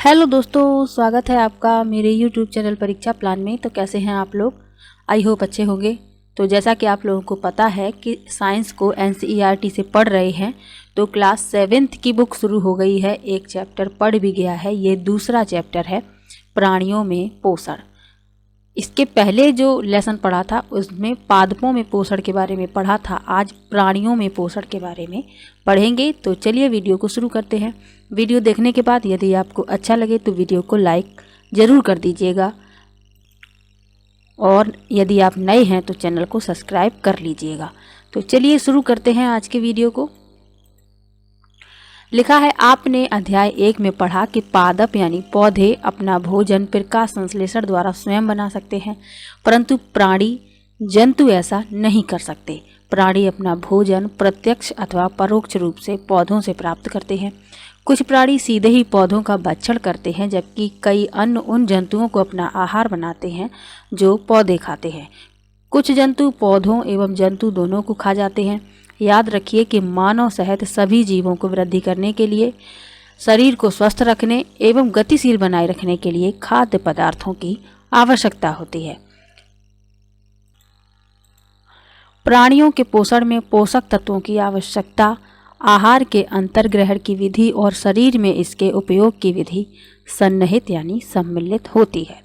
Hello दोस्तों, स्वागत है आपका मेरे YouTube चैनल परीक्षा प्लान में। तो कैसे हैं आप लोग? आई होप अच्छे होंगे। तो जैसा कि आप लोगों को पता है कि साइंस को NCERT से पढ़ रहे हैं, तो क्लास 7th की बुक शुरू हो गई है। एक चैप्टर पढ़ भी गया है, ये दूसरा चैप्टर है प्राणियों में पोषण। इसके पहले जो लेसन पढ़ा था उसमें पादपों में पोषण के बारे में पढ़ा था, आज प्राणियों में पोषण के बारे में पढ़ेंगे। तो चलिए वीडियो को शुरू करते हैं। वीडियो देखने के बाद यदि आपको अच्छा लगे तो वीडियो को लाइक ज़रूर कर दीजिएगा, और यदि आप नए हैं तो चैनल को सब्सक्राइब कर लीजिएगा। तो चलिए शुरू करते हैं आज के वीडियो को। लिखा है, आपने अध्याय 1 में पढ़ा कि पादप यानी पौधे अपना भोजन प्रकाश संश्लेषण द्वारा स्वयं बना सकते हैं, परंतु प्राणी जंतु ऐसा नहीं कर सकते। प्राणी अपना भोजन प्रत्यक्ष अथवा परोक्ष रूप से पौधों से प्राप्त करते हैं। कुछ प्राणी सीधे ही पौधों का भक्षण करते हैं, जबकि कई अन्य उन जंतुओं को अपना आहार बनाते हैं जो पौधे खाते हैं। कुछ जंतु पौधों एवं जंतु दोनों को खा जाते हैं। याद रखिए कि मानव सहित सभी जीवों को वृद्धि करने के लिए, शरीर को स्वस्थ रखने एवं गतिशील बनाए रखने के लिए खाद्य पदार्थों की आवश्यकता होती है। प्राणियों के पोषण में पोषक तत्वों की आवश्यकता, आहार के अंतर्ग्रहण की विधि और शरीर में इसके उपयोग की विधि सन्निहित यानी सम्मिलित होती है।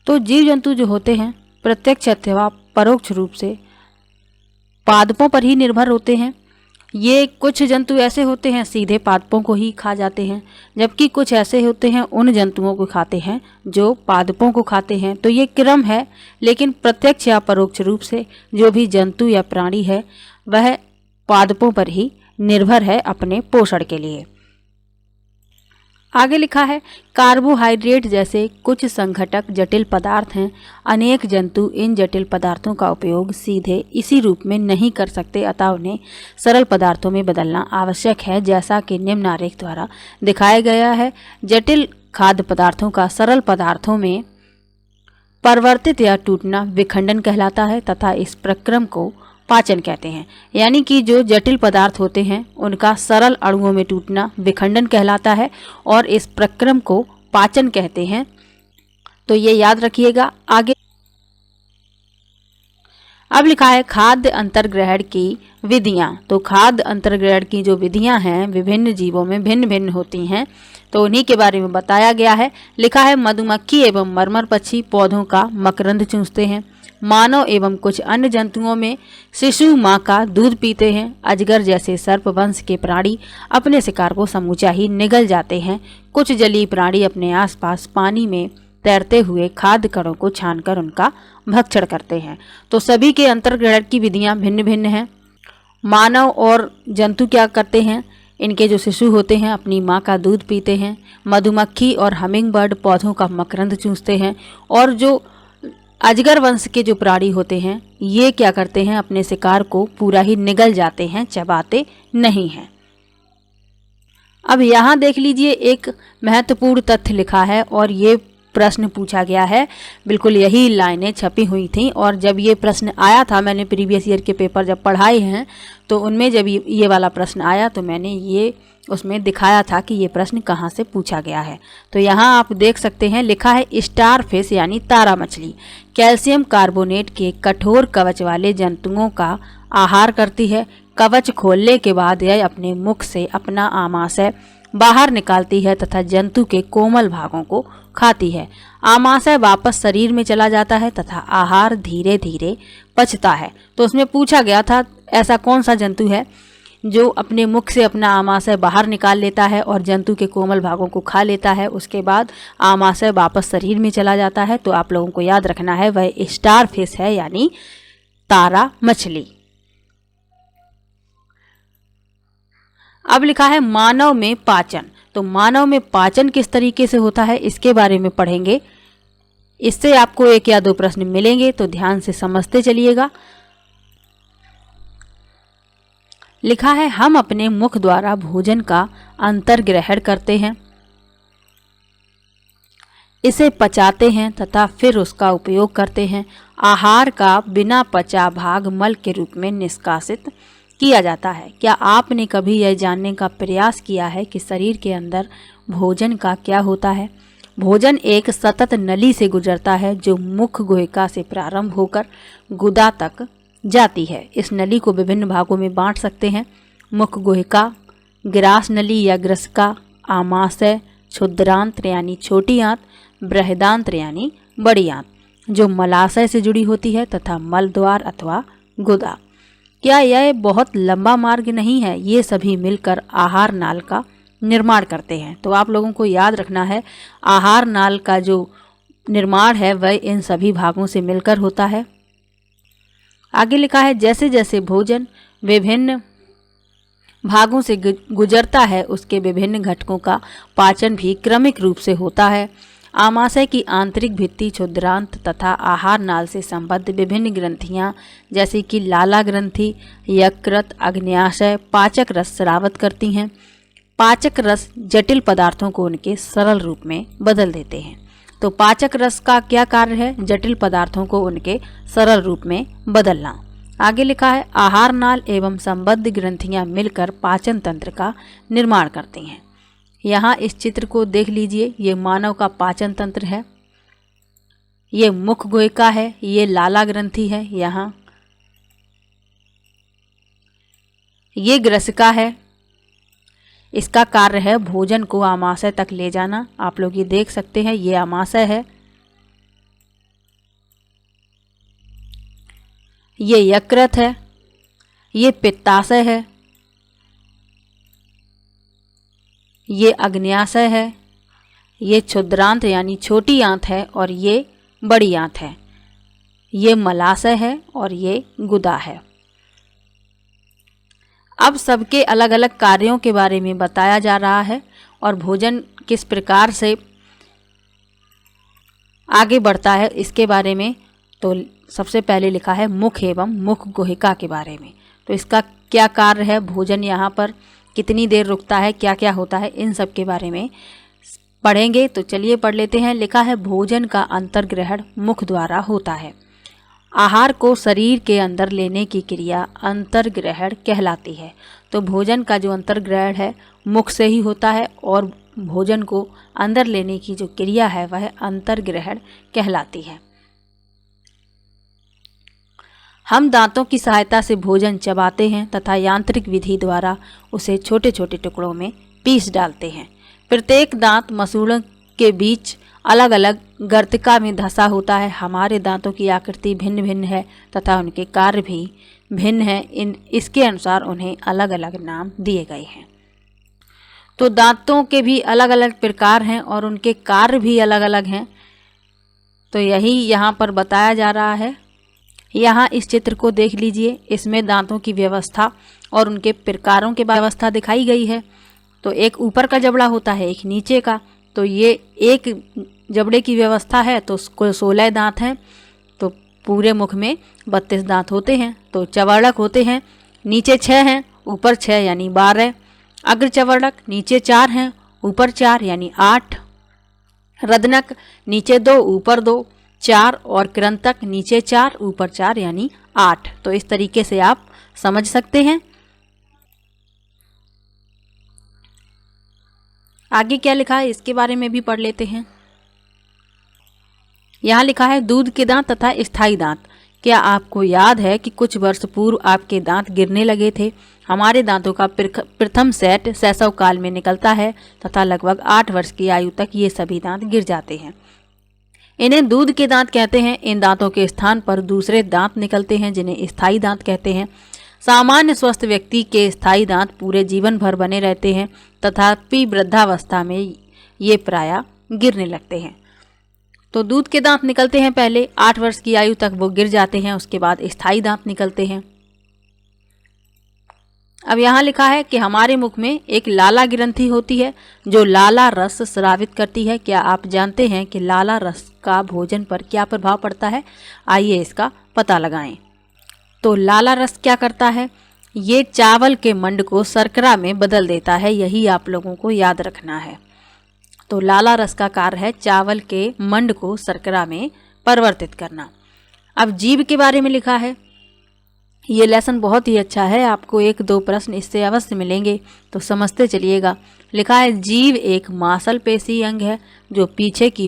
तो जीव जंतु जो होते हैं प्रत्यक्ष अथवा परोक्ष रूप से पादपों पर ही निर्भर होते हैं। ये कुछ जंतु ऐसे होते हैं सीधे पादपों को ही खा जाते हैं, जबकि कुछ ऐसे होते हैं उन जंतुओं को खाते हैं जो पादपों को खाते हैं। तो ये क्रम है, लेकिन प्रत्यक्ष या परोक्ष रूप से जो भी जंतु या प्राणी है वह पादपों पर ही निर्भर है अपने पोषण के लिए। आगे लिखा है, कार्बोहाइड्रेट जैसे कुछ संघटक जटिल पदार्थ हैं। अनेक जंतु इन जटिल पदार्थों का उपयोग सीधे इसी रूप में नहीं कर सकते, अतः उन्हें सरल पदार्थों में बदलना आवश्यक है, जैसा कि निम्न आरेख द्वारा दिखाया गया है। जटिल खाद्य पदार्थों का सरल पदार्थों में परिवर्तित या टूटना विखंडन कहलाता है, तथा इस प्रक्रम को पाचन कहते हैं। यानी कि जो जटिल पदार्थ होते हैं उनका सरल अणुओं में टूटना विखंडन कहलाता है, और इस प्रक्रम को पाचन कहते हैं। तो ये याद रखिएगा। आगे अब लिखा है, खाद्य अंतर्ग्रहण की विधियां। तो खाद्य अंतर्ग्रहण की जो विधियां हैं विभिन्न जीवों में भिन्न भिन्न होती हैं, तो उन्हीं के बारे में बताया गया है। लिखा है, मधुमक्खी एवं मरमर पक्षी पौधों का मकरंद चूसते हैं। मानव एवं कुछ अन्य जंतुओं में शिशु माँ का दूध पीते हैं। अजगर जैसे सर्प वंश के प्राणी अपने शिकार को समूचा ही निगल जाते हैं। कुछ जलीय प्राणी अपने आसपास पानी में तैरते हुए खाद्य कणों को छानकर उनका भक्षण करते हैं। तो सभी के अंतर्ग्रहण की विधियां भिन्न भिन्न हैं। मानव और जंतु क्या करते हैं, इनके जो शिशु होते हैं अपनी माँ का दूध पीते हैं। मधुमक्खी और हमिंग बर्ड पौधों का मकरंद चूसते हैं। और जो अजगर वंश के जो प्राणी होते हैं ये क्या करते हैं, अपने शिकार को पूरा ही निगल जाते हैं, चबाते नहीं हैं। अब यहाँ देख लीजिए, एक महत्वपूर्ण तथ्य लिखा है और ये प्रश्न पूछा गया है। बिल्कुल यही लाइनें छपी हुई थी, और जब ये प्रश्न आया था, मैंने प्रीवियस ईयर के पेपर जब पढ़ाए हैं तो उनमें जब ये वाला प्रश्न आया तो मैंने ये उसमें दिखाया था कि ये प्रश्न कहाँ से पूछा गया है। तो यहाँ आप देख सकते हैं, लिखा है, स्टार फिश यानी तारा मछली कैल्शियम कार्बोनेट के कठोर कवच वाले जंतुओं का आहार करती है। कवच खोलने के बाद यह अपने मुख से अपना आमाशय बाहर निकालती है तथा जंतु के कोमल भागों को खाती है। आमाशय वापस शरीर में चला जाता है तथा आहार धीरे धीरे पचता है। तो उसमें पूछा गया था, ऐसा कौन सा जंतु है जो अपने मुख से अपना आमाशय बाहर निकाल लेता है और जंतु के कोमल भागों को खा लेता है, उसके बाद आमाशय वापस शरीर में चला जाता है। तो आप लोगों को याद रखना है वह स्टार फिश है, यानी तारा मछली। अब लिखा है, मानव में पाचन। तो मानव में पाचन किस तरीके से होता है इसके बारे में पढ़ेंगे। इससे आपको 1 या 2 प्रश्न मिलेंगे, तो ध्यान से समझते चलिएगा। लिखा है, हम अपने मुख द्वारा भोजन का अंतर्ग्रहण करते हैं, इसे पचाते हैं तथा फिर उसका उपयोग करते हैं। आहार का बिना पचा भाग मल के रूप में निष्कासित किया जाता है। क्या आपने कभी यह जानने का प्रयास किया है कि शरीर के अंदर भोजन का क्या होता है? भोजन एक सतत नली से गुजरता है जो मुख गुहिका से प्रारंभ होकर गुदा तक जाती है। इस नली को विभिन्न भागों में बांट सकते हैं। मुख गुहिका, ग्रास नली या ग्रसिका, आमाशय, क्षुद्रांत्र यानी छोटी आंत, बृहदांत्र यानी बड़ी आंत जो मलाशय से जुड़ी होती है, तथा मल द्वार अथवा गुदा। क्या यह बहुत लंबा मार्ग नहीं है? ये सभी मिलकर आहार नाल का निर्माण करते हैं। तो आप लोगों को याद रखना है, आहार नाल का जो निर्माण है वह इन सभी भागों से मिलकर होता है। आगे लिखा है, जैसे जैसे भोजन विभिन्न भागों से गुजरता है उसके विभिन्न घटकों का पाचन भी क्रमिक रूप से होता है। आमाशय की आंतरिक भित्ति, क्षुद्रांत तथा आहार नाल से संबद्ध विभिन्न ग्रंथियां जैसे कि लाला ग्रंथि, यकृत, अग्न्याशय पाचक रस स्रावित करती हैं। पाचक रस जटिल पदार्थों को उनके सरल रूप में बदल देते हैं। तो पाचक रस का क्या कार्य है? जटिल पदार्थों को उनके सरल रूप में बदलना। आगे लिखा है, आहार नाल एवं संबद्ध ग्रंथियां मिलकर पाचन तंत्र का निर्माण करती हैं। यहाँ इस चित्र को देख लीजिए, ये मानव का पाचन तंत्र है, ये मुख गुहिका है, ये लाला ग्रंथि है, यहाँ ये ग्रसिका है। इसका कार्य है भोजन को आमाशय तक ले जाना। आप लोग ये देख सकते हैं, ये आमाशय है, ये यकृत है, ये पित्ताशय है, ये अग्न्याशय है, ये क्षुद्रांत यानी छोटी आंत है और ये बड़ी आंत है, ये मलाशय है और ये गुदा है। अब सबके अलग अलग कार्यों के बारे में बताया जा रहा है और भोजन किस प्रकार से आगे बढ़ता है इसके बारे में। तो सबसे पहले लिखा है मुख एवं मुख गुहिका के बारे में। तो इसका क्या कार्य है, भोजन यहाँ पर कितनी देर रुकता है, क्या क्या होता है, इन सब के बारे में पढ़ेंगे। तो चलिए पढ़ लेते हैं। लिखा है, भोजन का अंतर्ग्रहण मुख द्वारा होता है। आहार को शरीर के अंदर लेने की क्रिया अंतर्ग्रहण कहलाती है। तो भोजन का जो अंतर्ग्रहण है मुख से ही होता है और भोजन को अंदर लेने की जो क्रिया है वह अंतर्ग्रहण कहलाती है। हम दांतों की सहायता से भोजन चबाते हैं तथा यांत्रिक विधि द्वारा उसे छोटे छोटे टुकड़ों में पीस डालते हैं। प्रत्येक दांत मसूड़ों के बीच अलग अलग गर्तिका में धंसा होता है। हमारे दांतों की आकृति भिन्न भिन्न है तथा उनके कार्य भी भिन्न है। इसके अनुसार उन्हें अलग अलग नाम दिए गए हैं। तो दांतों के भी अलग अलग प्रकार हैं और उनके कार्य भी अलग अलग हैं। तो यही यहाँ पर बताया जा रहा है। यहाँ इस चित्र को देख लीजिए, इसमें दांतों की व्यवस्था और उनके प्रकारों की व्यवस्था दिखाई गई है। तो एक ऊपर का जबड़ा होता है, एक नीचे का। तो ये एक जबड़े की व्यवस्था है। तो कुल 16 दांत हैं। तो पूरे मुख में 32 दांत होते हैं। तो चवर्णक होते हैं, नीचे 6 हैं, ऊपर 6 यानी 12। अग्र चवर्णक नीचे 4 हैं, ऊपर 4 यानी 8। रदनक नीचे 2 ऊपर 2 4 और कृंतक नीचे 4 ऊपर 4 यानी 8। तो इस तरीके से आप समझ सकते हैं। आगे क्या लिखा है इसके बारे में भी पढ़ लेते हैं। यहाँ लिखा है, दूध के दांत तथा स्थायी दांत। क्या आपको याद है कि कुछ वर्ष पूर्व आपके दांत गिरने लगे थे? हमारे दांतों का प्रथम सेट शैशव काल में निकलता है तथा लगभग 8 वर्ष की आयु तक ये सभी दांत गिर जाते हैं। इन्हें दूध के दांत कहते हैं। इन दांतों के स्थान पर दूसरे दांत निकलते हैं जिन्हें स्थायी दांत कहते हैं। सामान्य स्वस्थ व्यक्ति के स्थायी दांत पूरे जीवन भर बने रहते हैं तथापि वृद्धावस्था में ये प्रायः गिरने लगते हैं। तो दूध के दांत निकलते हैं पहले, 8 वर्ष की आयु तक वो गिर जाते हैं, उसके बाद स्थायी दांत निकलते हैं। अब यहाँ लिखा है कि हमारे मुख में एक लाला ग्रंथि होती है जो लाला रस स्रावित करती है। क्या आप जानते हैं कि लाला रस का भोजन पर क्या प्रभाव पड़ता है? आइए इसका पता लगाएं। तो लाला रस क्या करता है? ये चावल के मंड को शर्करा में बदल देता है। यही आप लोगों को याद रखना है। तो लाला रस का कार्य है चावल के मंड को शर्करा में परिवर्तित करना। अब जीभ के बारे में लिखा है। ये लेसन बहुत ही अच्छा है, आपको 1-2 प्रश्न इससे अवश्य मिलेंगे, तो समझते चलिएगा। लिखा है जीभ एक मांसपेशी अंग है जो पीछे की,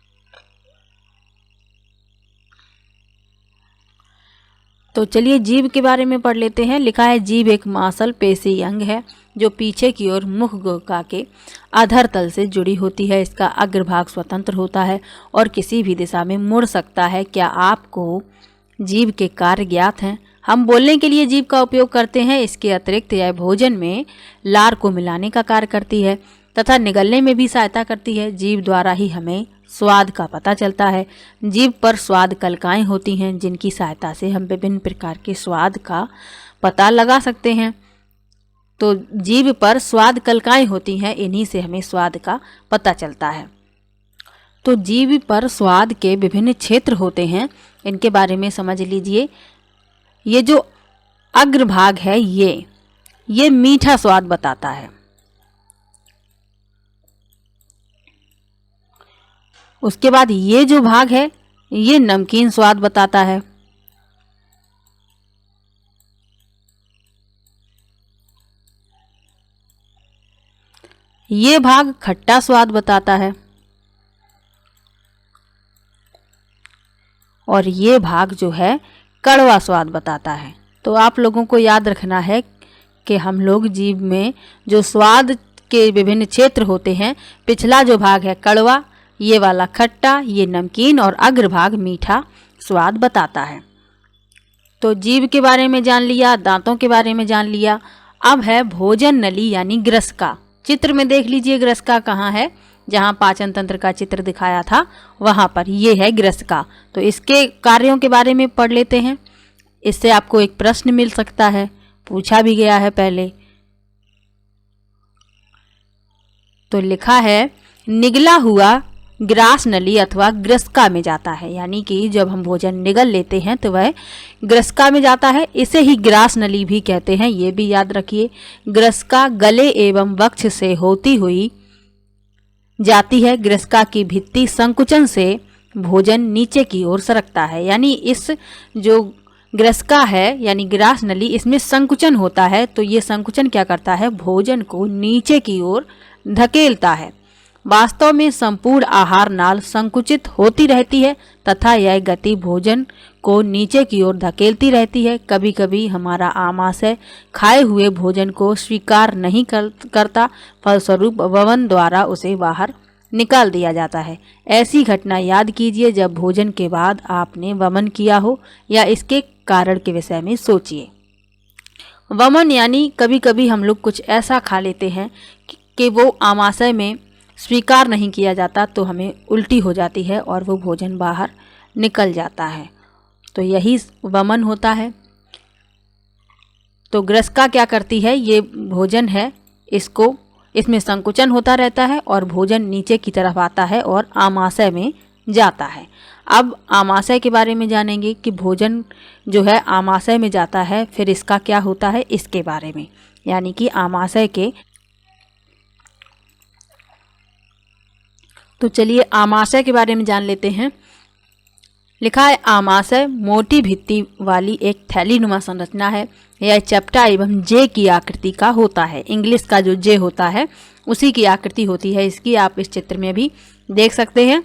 तो चलिए जीभ के बारे में पढ़ लेते हैं। लिखा है जीभ एक मांसपेशी अंग है जो पीछे की ओर मुख गुहा के अधर तल से जुड़ी होती है। इसका अग्रभाग स्वतंत्र होता है और किसी भी दिशा में मुड़ सकता है। क्या आपको जीभ के कार्य ज्ञात हैं? हम बोलने के लिए जीभ का उपयोग करते हैं। इसके अतिरिक्त यह भोजन में लार को मिलाने का कार्य करती है तथा निगलने में भी सहायता करती है। जीभ द्वारा ही हमें स्वाद का पता चलता है। जीभ पर स्वाद कलिकाएं होती हैं जिनकी सहायता से हम विभिन्न प्रकार के स्वाद का पता लगा सकते हैं। तो जीभ पर स्वाद कलिकाएं होती हैं, इन्हीं से हमें स्वाद का पता चलता है। तो जीभ पर स्वाद के विभिन्न क्षेत्र होते हैं, इनके बारे में समझ लीजिए। ये जो अग्रभाग है ये मीठा स्वाद बताता है। उसके बाद ये जो भाग है ये नमकीन स्वाद बताता है। ये भाग खट्टा स्वाद बताता है और ये भाग जो है कड़वा स्वाद बताता है। तो आप लोगों को याद रखना है कि हम लोग जीभ में जो स्वाद के विभिन्न क्षेत्र होते हैं, पिछला जो भाग है कड़वा, ये वाला खट्टा, ये नमकीन और अग्रभाग मीठा स्वाद बताता है। तो जीभ के बारे में जान लिया, दांतों के बारे में जान लिया। अब है भोजन नली यानी ग्रसिका। चित्र में देख लीजिए ग्रसिका कहाँ है। जहाँ पाचन तंत्र का चित्र दिखाया था वहाँ पर ये है ग्रसिका। तो इसके कार्यों के बारे में पढ़ लेते हैं। इससे आपको एक प्रश्न मिल सकता है, पूछा भी गया है पहले। तो लिखा है निगला हुआ ग्रास नली अथवा ग्रसिका में जाता है, यानी कि जब हम भोजन निगल लेते हैं तो वह ग्रसिका में जाता है। इसे ही ग्रास नली भी कहते हैं, ये भी याद रखिए। ग्रसिका गले एवं वक्ष से होती हुई जाती है। ग्रसिका की भित्ति संकुचन से भोजन नीचे की ओर सरकता है, यानी इस जो ग्रसिका है यानी ग्रास नली, इसमें संकुचन होता है। तो ये संकुचन क्या करता है? भोजन को नीचे की ओर धकेलता है। वास्तव में संपूर्ण आहार नाल संकुचित होती रहती है तथा यह गति भोजन को नीचे की ओर धकेलती रहती है। कभी कभी हमारा आमाशय खाए हुए भोजन को स्वीकार नहीं करता, फलस्वरूप वमन द्वारा उसे बाहर निकाल दिया जाता है। ऐसी घटना याद कीजिए जब भोजन के बाद आपने वमन किया हो या इसके कारण के विषय में सोचिए। वमन यानी कभी कभी हम लोग कुछ ऐसा खा लेते हैं कि वो आमाशय में स्वीकार नहीं किया जाता, तो हमें उल्टी हो जाती है और वो भोजन बाहर निकल जाता है। तो यही वमन होता है। तो ग्रसिका क्या करती है? ये भोजन है, इसमें संकुचन होता रहता है और भोजन नीचे की तरफ आता है और आमाशय में जाता है। अब आमाशय के बारे में जानेंगे कि भोजन जो है आमाशय में जाता है, फिर इसका क्या होता है इसके बारे में, यानी कि आमाशय के। तो चलिए आमाशय के बारे में जान लेते हैं। लिखा है आमाशय मोटी भित्ति वाली एक थैलीनुमा संरचना है। यह चपटा एवं जे की आकृति का होता है। इंग्लिश का जो जे होता है उसी की आकृति होती है इसकी, आप इस चित्र में भी देख सकते हैं।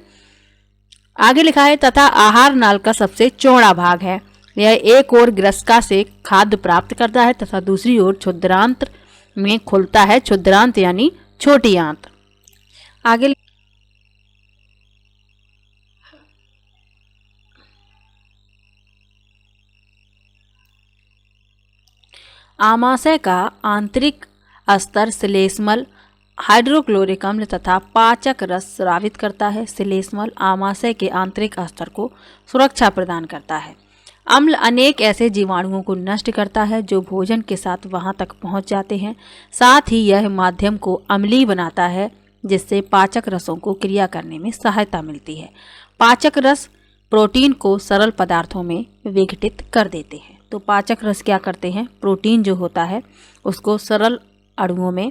आगे लिखा है तथा आहार नाल का सबसे चौड़ा भाग है। यह एक ओर ग्रसिका से खाद्य प्राप्त करता है तथा दूसरी ओर क्षुद्रांत में खुलता है। क्षुद्रांत यानी छोटी आंत। आगे आमाशय का आंतरिक स्तर श्लेष्मल, हाइड्रोक्लोरिक अम्ल तथा पाचक रस स्रावित करता है। श्लेष्मल आमाशय के आंतरिक स्तर को सुरक्षा प्रदान करता है। अम्ल अनेक ऐसे जीवाणुओं को नष्ट करता है जो भोजन के साथ वहां तक पहुंच जाते हैं। साथ ही यह माध्यम को अम्लीय बनाता है जिससे पाचक रसों को क्रिया करने में सहायता मिलती है। पाचक रस प्रोटीन को सरल पदार्थों में विघटित कर देते हैं। तो पाचक रस क्या करते हैं? प्रोटीन जो होता है उसको सरल अणुओं में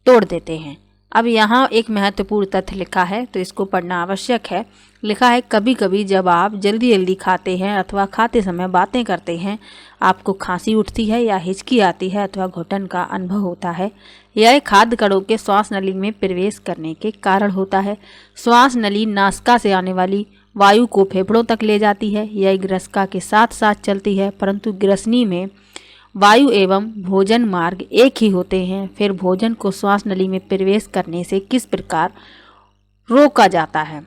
तोड़ देते हैं। अब यहाँ एक महत्वपूर्ण तथ्य लिखा है, तो इसको पढ़ना आवश्यक है। लिखा है, कभी कभी जब आप जल्दी जल्दी खाते हैं अथवा खाते समय बातें करते हैं, आपको खांसी उठती है या हिचकी आती है अथवा घुटन का अनुभव होता है। यह खाद्य कणों के श्वास नली में प्रवेश करने के कारण होता है। श्वास नली नासिका से आने वाली वायु को फेफड़ों तक ले जाती है। यह ग्रसिका के साथ साथ चलती है, परंतु ग्रसनी में वायु एवं भोजन मार्ग एक ही होते हैं। फिर भोजन को श्वास नली में प्रवेश करने से किस प्रकार रोका जाता है?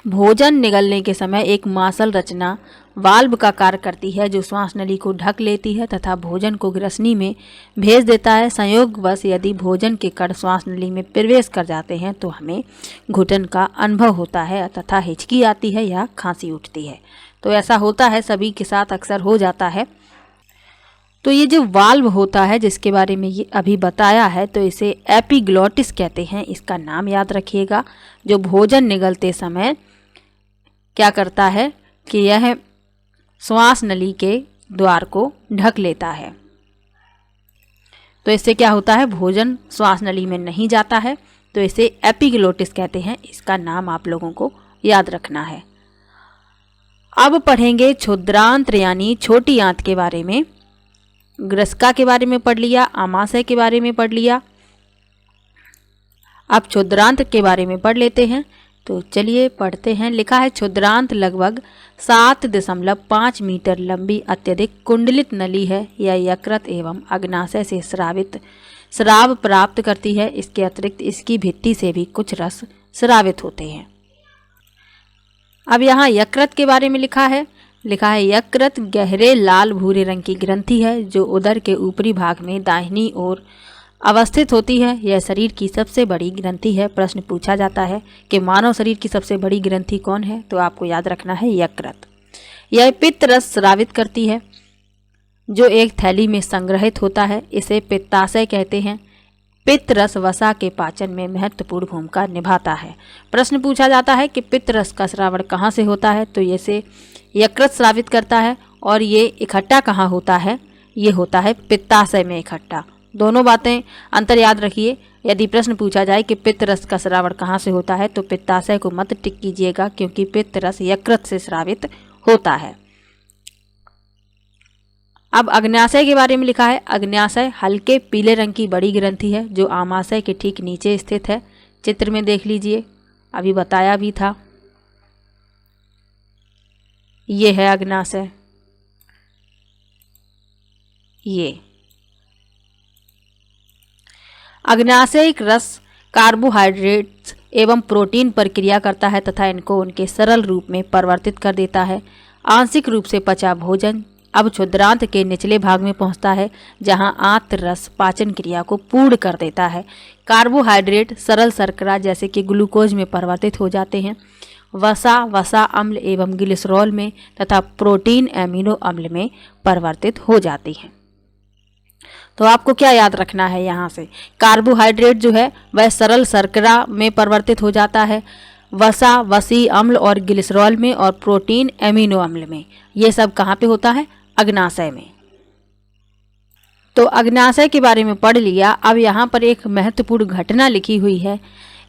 भोजन निगलने के समय एक मांसल रचना वाल्व का कार्य करती है, जो श्वास नली को ढक लेती है तथा भोजन को ग्रसनी में भेज देता है। संयोगवश यदि भोजन के कण श्वास नली में प्रवेश कर जाते हैं तो हमें घुटन का अनुभव होता है तथा हिचकी आती है या खांसी उठती है। तो ऐसा होता है, सभी के साथ अक्सर हो जाता है। तो ये जो वाल्व होता है जिसके बारे में ये अभी बताया है, तो इसे एपिग्लॉटिस कहते हैं। इसका नाम याद रखिएगा। जो भोजन निगलते समय क्या करता है कि यह श्वास नली के द्वार को ढक लेता है। तो इससे क्या होता है, भोजन श्वास नली में नहीं जाता है, तो इसे एपिग्लॉटिस कहते हैं। इसका नाम आप लोगों को याद रखना है। अब पढ़ेंगे क्षुद्रांत्र यानी छोटी आंत के बारे में। ग्रसिका के बारे में पढ़ लिया, आमाशय के बारे में पढ़ लिया। अब क्षुद्रांत के बारे में पढ़ लेते हैं। तो चलिए पढ़ते हैं। लिखा है, क्षुद्रांत लगभग 7.5 मीटर लंबी अत्यधिक कुंडलित नली है। यह यकृत एवं अग्नाशय से स्राव प्राप्त करती है। इसके अतिरिक्त इसकी भित्ति से भी कुछ रस स्रावित होते हैं। अब यहाँ यकृत के बारे में लिखा है। यकृत गहरे लाल भूरे रंग की ग्रंथि है, जो उदर के ऊपरी भाग में दाहिनी ओर अवस्थित होती है। यह शरीर की सबसे बड़ी ग्रंथि है। प्रश्न पूछा जाता है कि मानव शरीर की सबसे बड़ी ग्रंथि कौन है? तो आपको याद रखना है यकृत। यह पित्त रस स्रावित करती है, जो एक थैली में संग्रहित होता है। इसे पित्ताशय कहते हैं। पित्त रस वसा के पाचन में महत्वपूर्ण भूमिका निभाता है। प्रश्न पूछा जाता है कि पित्त रस का श्रावण कहाँ से होता है? तो इसे यकृत स्रावित करता है। और ये इकट्ठा कहाँ होता है? ये होता है पित्ताशय में इकट्ठा। दोनों बातें अंतर याद रखिए। यदि प्रश्न पूछा जाए कि पित्त रस का श्रावण कहाँ से होता है, तो पित्ताशय को मत टिक कीजिएगा, क्योंकि पित्त रस यकृत से स्रावित होता है। अब अग्न्याशय के बारे में लिखा है। अग्न्याशय हल्के पीले रंग की बड़ी ग्रंथि है, जो आमाशय के ठीक नीचे स्थित है। चित्र में देख लीजिए, अभी बताया भी था। ये है अग्न्याशय। ये अग्न्याशयिक रस कार्बोहाइड्रेट्स एवं प्रोटीन पर क्रिया करता है तथा इनको उनके सरल रूप में परिवर्तित कर देता है। आंशिक रूप से पचा भोजन अब क्षुद्रांत के निचले भाग में पहुंचता है, जहां आंत रस पाचन क्रिया को पूर्ण कर देता है। कार्बोहाइड्रेट सरल शर्करा जैसे कि ग्लूकोज में परिवर्तित हो जाते हैं। वसा अम्ल एवं ग्लिसरॉल में तथा प्रोटीन एमिनो अम्ल में परिवर्तित हो जाती हैं। तो आपको क्या याद रखना है यहाँ से? कार्बोहाइड्रेट जो है वह सरल शर्करा में परिवर्तित हो जाता है, वसा वसी अम्ल और ग्लिसरॉल में, और प्रोटीन एमिनो अम्ल में। ये सब कहाँ पे होता है? अग्न्याशय में। तो अग्न्याशय के बारे में पढ़ लिया। अब यहाँ पर एक महत्वपूर्ण घटना लिखी हुई है,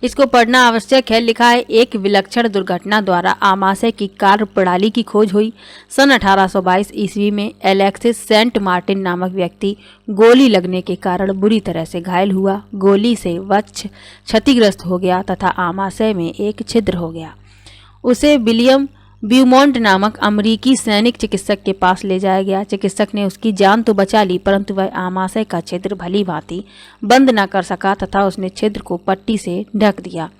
इसको पढ़ना आवश्यक है। लिखा है, एक विलक्षण दुर्घटना द्वारा आमाशय की कार्य प्रणाली की खोज हुई। सन 1822 ईस्वी में एलेक्सिस सेंट मार्टिन नामक व्यक्ति गोली लगने के कारण बुरी तरह से घायल हुआ। गोली से वक्ष क्षतिग्रस्त हो गया तथा आमाशय में एक छिद्र हो गया। उसे विलियम ब्यूमॉन्ट नामक अमेरिकी सैनिक चिकित्सक के पास ले जाया गया। चिकित्सक ने उसकी जान तो बचा ली, परंतु वह आमाशय का छिद्र भली भांति बंद न कर सका तथा उसने छिद्र को पट्टी से ढक दिया।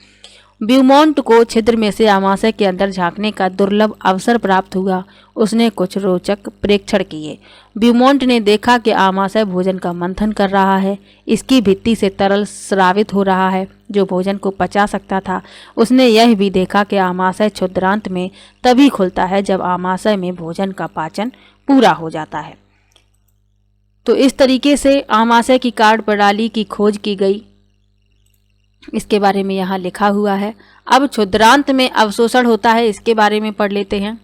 ब्यूमॉन्ट को छिद्र में से आमाशय के अंदर झांकने का दुर्लभ अवसर प्राप्त हुआ। उसने कुछ रोचक प्रेक्षण किए। ब्यूमॉन्ट ने देखा कि आमाशय भोजन का मंथन कर रहा है। इसकी भित्ति से तरल स्रावित हो रहा है, जो भोजन को पचा सकता था। उसने यह भी देखा कि आमाशय क्षुद्रांत में तभी खुलता है जब आमाशय में भोजन का पाचन पूरा हो जाता है। तो इस तरीके से आमाशय की कार्य प्रणाली की खोज की गई। इसके बारे में यहाँ लिखा हुआ है। अब क्षुद्रांत में अवशोषण होता है, इसके बारे में पढ़ लेते हैं।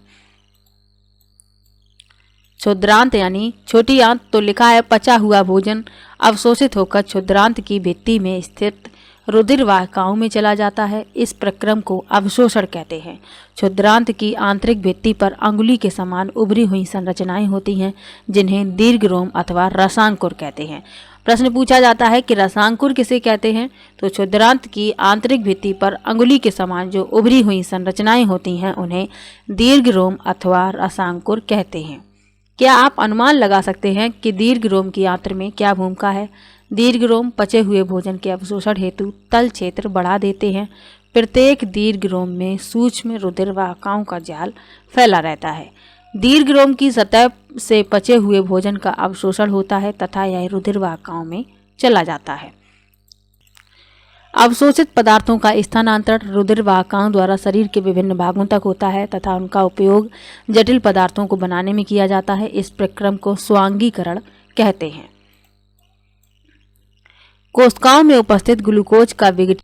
क्षुद्रांत यानी छोटी आंत। तो लिखा है, पचा हुआ भोजन अवशोषित होकर क्षुद्रांत की भित्ति में स्थित रुधिर वाहिकाओं में चला जाता है। इस प्रक्रम को अवशोषण कहते हैं। क्षुद्रांत की आंतरिक भित्ति पर अंगुली के समान उभरी हुई संरचनाएं होती हैं, जिन्हें दीर्घरोम अथवा रसांकुर कहते हैं। प्रश्न पूछा जाता है कि रसांकुर किसे कहते हैं? तो क्षुद्रांत की आंतरिक भित्ति पर अंगुली के समान जो उभरी हुई संरचनाएं होती हैं, उन्हें दीर्घरोम अथवा रसांकुर कहते हैं। क्या आप अनुमान लगा सकते हैं कि दीर्घरोम की आंत्र में क्या भूमिका है? दीर्घरोम पचे हुए भोजन के अवशोषण हेतु तल क्षेत्र बढ़ा देते हैं। प्रत्येक दीर्घरोम में सूक्ष्म रुधिर वाहिकाओं का जाल फैला रहता है। दीर्घरोम की सतह से पचे हुए भोजन का अवशोषण होता है तथा यह रुधिर वाहिकाओं में चला जाता है। अवशोषित पदार्थों का स्थानांतरण रुधिर वाहिकाओं द्वारा शरीर के विभिन्न भागों तक होता है तथा उनका उपयोग जटिल पदार्थों को बनाने में किया जाता है। इस प्रक्रम को स्वांगीकरण कहते हैं। कोशिकाओं में उपस्थित ग्लूकोज का विघटन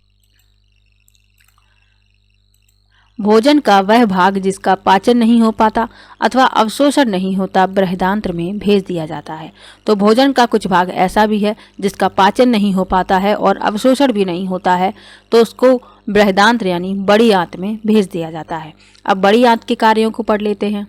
भोजन का वह भाग जिसका पाचन नहीं हो पाता अथवा अवशोषण नहीं होता बृहदांत्र में भेज दिया जाता है। तो भोजन का कुछ भाग ऐसा भी है जिसका पाचन नहीं हो पाता है और अवशोषण भी नहीं होता है, तो उसको बृहदांत्र यानी बड़ी आंत में भेज दिया जाता है। अब बड़ी आंत के कार्यों को पढ़ लेते हैं।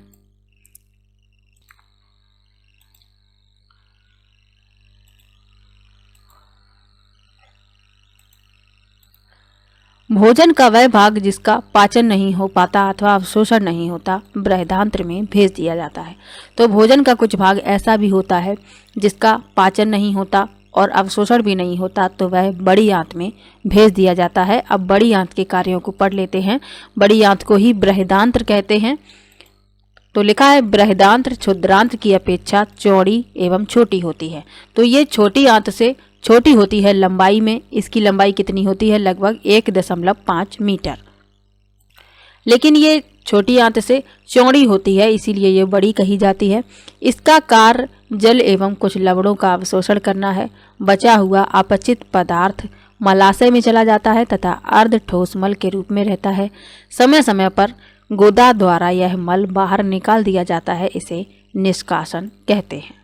भोजन का वह भाग जिसका पाचन नहीं हो पाता अथवा अवशोषण नहीं होता बृहदांत्र में भेज दिया जाता है। तो भोजन का कुछ भाग ऐसा भी होता है जिसका पाचन नहीं होता और अवशोषण भी नहीं होता, तो वह बड़ी आंत में भेज दिया जाता है। अब बड़ी आंत के कार्यों को पढ़ लेते हैं। बड़ी आंत को ही बृहदांत्र कहते हैं। तो लिखा है बृहदांत्र क्षुद्रांत की अपेक्षा चौड़ी एवं छोटी होती है। तो ये छोटी आंत से छोटी होती है लंबाई में। इसकी लंबाई कितनी होती है? लगभग 1.5 मीटर। लेकिन ये छोटी आंत से चौड़ी होती है, इसीलिए ये बड़ी कही जाती है। इसका कार्य जल एवं कुछ लवणों का अवशोषण करना है। बचा हुआ अपचित पदार्थ मलाशय में चला जाता है तथा अर्ध ठोस मल के रूप में रहता है। समय समय पर गोदा द्वारा यह मल बाहर निकाल दिया जाता है। इसे निष्कासन कहते हैं।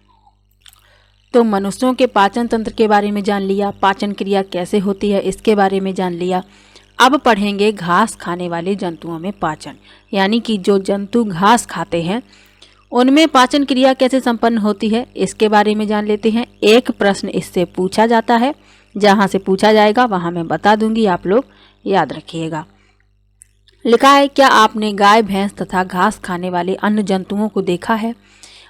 तो मनुष्यों के पाचन तंत्र के बारे में जान लिया, पाचन क्रिया कैसे होती है इसके बारे में जान लिया। अब पढ़ेंगे घास खाने वाले जंतुओं में पाचन, यानी कि जो जंतु घास खाते हैं उनमें पाचन क्रिया कैसे संपन्न होती है इसके बारे में जान लेते हैं। एक प्रश्न इससे पूछा जाता है, जहां से पूछा जाएगा वहां मैं बता दूंगी, आप लोग याद रखिएगा। लिखा है, क्या आपने गाय, भैंस तथा घास खाने वाले अन्य जंतुओं को देखा है?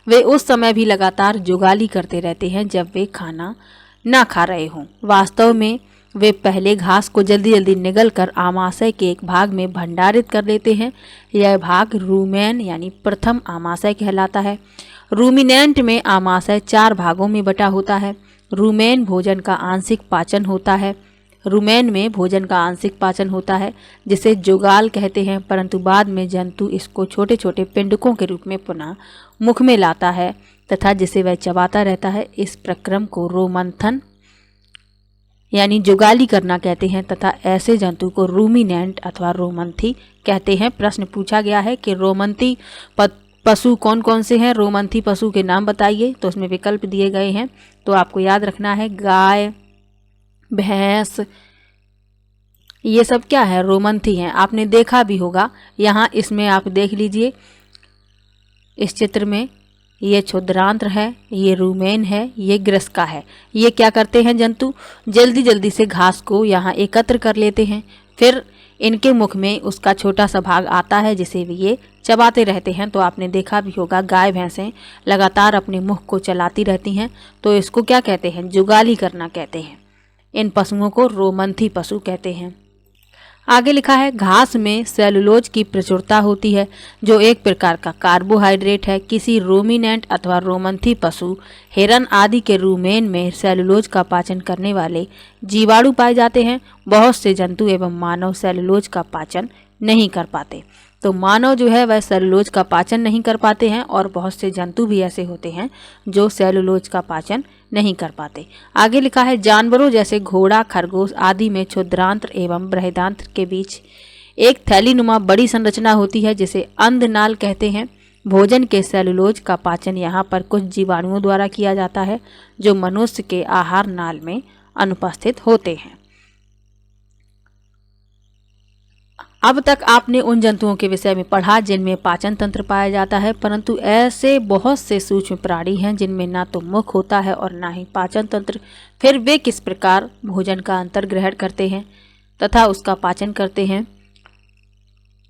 वे उस समय भी लगातार जुगाली करते रहते हैं जब वे खाना ना खा रहे हों। वास्तव में वे पहले घास को जल्दी जल्दी निगल कर आमाशय के एक भाग में भंडारित कर लेते हैं। यह भाग रूमेन यानी प्रथम आमाशय कहलाता है। रूमिनेंट में आमाशय 4 भागों में बटा होता है। रूमेन भोजन का आंशिक पाचन होता है। रूमेन में भोजन का आंशिक पाचन होता है जिसे जुगाल कहते हैं, परंतु बाद में जंतु इसको छोटे छोटे पिंडकों के रूप में पुनः मुख में लाता है तथा जिसे वह चबाता रहता है। इस प्रक्रम को रोमंथन यानी जुगाली करना कहते हैं तथा ऐसे जंतु को रूमिनेंट अथवा रोमंथी कहते हैं। प्रश्न पूछा गया है कि रोमंथी पशु कौन कौन से हैं? रोमंथी पशु के नाम बताइए। तो उसमें विकल्प दिए गए हैं, तो आपको याद रखना है गाय, भैंस, ये सब क्या है? रोमंथी हैं। आपने देखा भी होगा, यहाँ इसमें आप देख लीजिए इस चित्र में, ये क्षुद्रांत्र है, ये रूमेन है, ये ग्रस्का है। ये क्या करते हैं जंतु? जल्दी जल्दी से घास को यहाँ एकत्र कर लेते हैं, फिर इनके मुख में उसका छोटा सा भाग आता है जिसे ये चबाते रहते हैं। तो आपने देखा भी होगा गाय भैंसें लगातार अपने मुख को चलाती रहती हैं, तो इसको क्या कहते हैं? जुगाली करना कहते हैं। इन पशुओं को रोमंथी पशु कहते हैं। आगे लिखा है, घास में सेलुलोज की प्रचुरता होती है जो एक प्रकार का कार्बोहाइड्रेट है। किसी रूमिनेंट अथवा रोमंथी पशु, हिरन आदि के रूमेन में सेलुलोज का पाचन करने वाले जीवाणु पाए जाते हैं। बहुत से जंतु एवं मानव सेलुलोज का पाचन नहीं कर पाते। तो मानव जो है वह सेलुलोज का पाचन नहीं कर पाते हैं और बहुत से जंतु भी ऐसे होते हैं जो सेलुलोज का पाचन नहीं कर पाते। आगे लिखा है, जानवरों जैसे घोड़ा, खरगोश आदि में क्षुद्रांत्र एवं बृहदांत्र के बीच एक थैलीनुमा बड़ी संरचना होती है जिसे अंधनाल कहते हैं। भोजन के सेलुलोज का पाचन यहाँ पर कुछ जीवाणुओं द्वारा किया जाता है जो मनुष्य के आहार नाल में अनुपस्थित होते हैं। अब तक आपने उन जंतुओं के विषय में पढ़ा जिनमें पाचन तंत्र पाया जाता है, परंतु ऐसे बहुत से सूक्ष्म प्राणी हैं जिनमें ना तो मुख होता है और ना ही पाचन तंत्र। फिर वे किस प्रकार भोजन का अंतर्ग्रहण करते हैं तथा उसका पाचन करते हैं।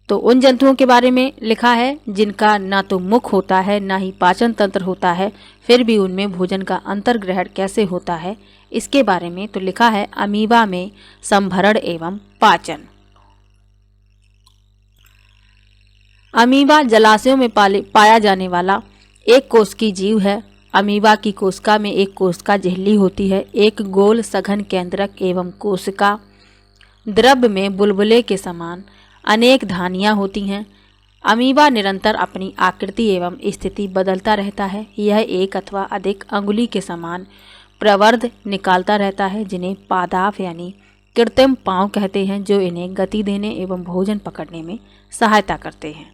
तो उन जंतुओं के बारे में लिखा है जिनका ना तो मुख होता है ना ही पाचन तंत्र होता है, फिर भी उनमें भोजन का अंतर्ग्रहण कैसे होता है इसके बारे में। तो लिखा है अमीबा में संभरण एवं पाचन। अमीबा जलाशयों में पाया जाने वाला एक कोश की जीव है। अमीबा की कोशिका में एक कोशिका झिल्ली होती है। एक गोल सघन केंद्रक एवं कोशिका द्रव्य में बुलबुले के समान अनेक धानियाँ होती हैं। अमीबा निरंतर अपनी आकृति एवं स्थिति बदलता रहता है। यह एक अथवा अधिक अंगुली के समान प्रवर्ध निकालता रहता है, जिन्हें पादाप यानी कृत्रिम पाँव कहते हैं, जो इन्हें गति देने एवं भोजन पकड़ने में सहायता करते हैं।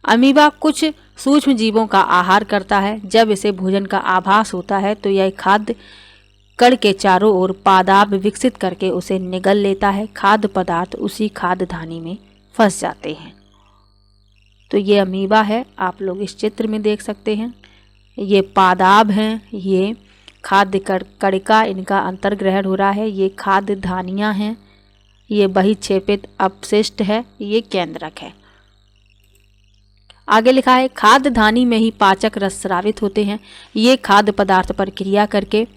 अमीबा कुछ सूक्ष्म जीवों का आहार करता है। जब इसे भोजन का आभास होता है तो यह खाद्य कण के चारों ओर पादाप विकसित करके उसे निगल लेता है। खाद्य पदार्थ उसी खाद्य धानी में फंस जाते हैं। तो ये अमीबा है, आप लोग इस चित्र में देख सकते हैं। ये पादाप हैं, ये खाद्य कणिका इनका अंतर्ग्रहण हो रहा है। ये खाद्य धानियाँ हैं, ये बहिक्षेपित अपशिष्ट है, ये केंद्रक है। आगे लिखा है खाद्य धानी में ही पाचक रस स्रावित होते हैं। ये खाद्य पदार्थ पर क्रिया करके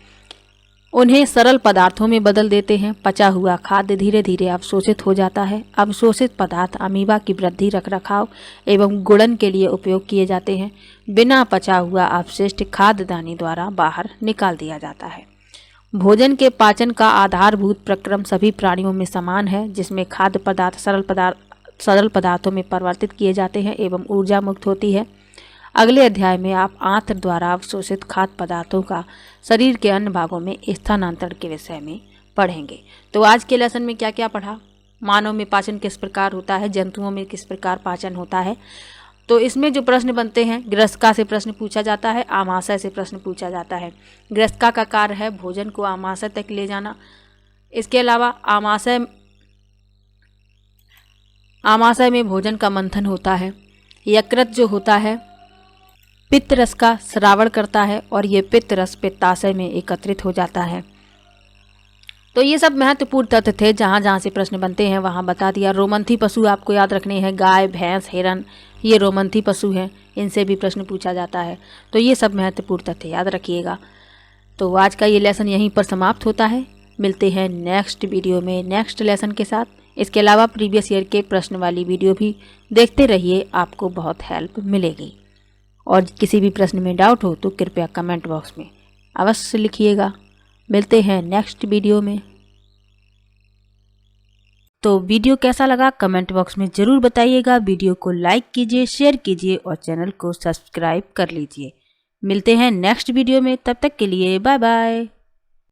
उन्हें सरल पदार्थों में बदल देते हैं। पचा हुआ खाद्य धीरे धीरे अवशोषित हो जाता है। अवशोषित पदार्थ अमीबा की वृद्धि रखरखाव एवं गुणन के लिए उपयोग किए जाते हैं। बिना पचा हुआ अपशिष्ट खाद्य दानी द्वारा बाहर निकाल दिया जाता है। भोजन के पाचन का आधारभूत प्रक्रम सभी प्राणियों में समान है, जिसमें खाद्य पदार्थ सरल पदार्थों में परिवर्तित किए जाते हैं एवं ऊर्जा मुक्त होती है। अगले अध्याय में आप आंत्र द्वारा अवशोषित खाद्य पदार्थों का शरीर के अन्य भागों में स्थानांतरण के विषय में पढ़ेंगे। तो आज के लेसन में क्या क्या पढ़ा? मानव में पाचन किस प्रकार होता है, जंतुओं में किस प्रकार पाचन होता है। तो इसमें जो प्रश्न बनते हैं, गृहस्का से प्रश्न पूछा जाता है, आमाशय से प्रश्न पूछा जाता है। गृहस्का का कार्य है भोजन को आमाशय तक ले जाना। इसके अलावा आमाशय में भोजन का मंथन होता है। यकृत जो होता है पित्त रस का स्रावण करता है और ये पित्त रस पित्ताशय में एकत्रित हो जाता है। तो ये सब महत्वपूर्ण तथ्य थे, जहाँ जहाँ से प्रश्न बनते हैं वहाँ बता दिया। रोमंथी पशु आपको याद रखने हैं, गाय, भैंस, हिरन, ये रोमंथी पशु हैं, इनसे भी प्रश्न पूछा जाता है। तो ये सब महत्वपूर्ण तथ्य याद रखिएगा। तो आज का ये लेसन यहीं पर समाप्त होता है। मिलते हैं नेक्स्ट वीडियो में नेक्स्ट लेसन के साथ। इसके अलावा प्रीवियस ईयर के प्रश्न वाली वीडियो भी देखते रहिए, आपको बहुत हेल्प मिलेगी। और किसी भी प्रश्न में डाउट हो तो कृपया कमेंट बॉक्स में अवश्य लिखिएगा। मिलते हैं नेक्स्ट वीडियो में। तो वीडियो कैसा लगा कमेंट बॉक्स में ज़रूर बताइएगा। वीडियो को लाइक कीजिए, शेयर कीजिए और चैनल को सब्सक्राइब कर लीजिए। मिलते हैं नेक्स्ट वीडियो में, तब तक के लिए बाय बाय।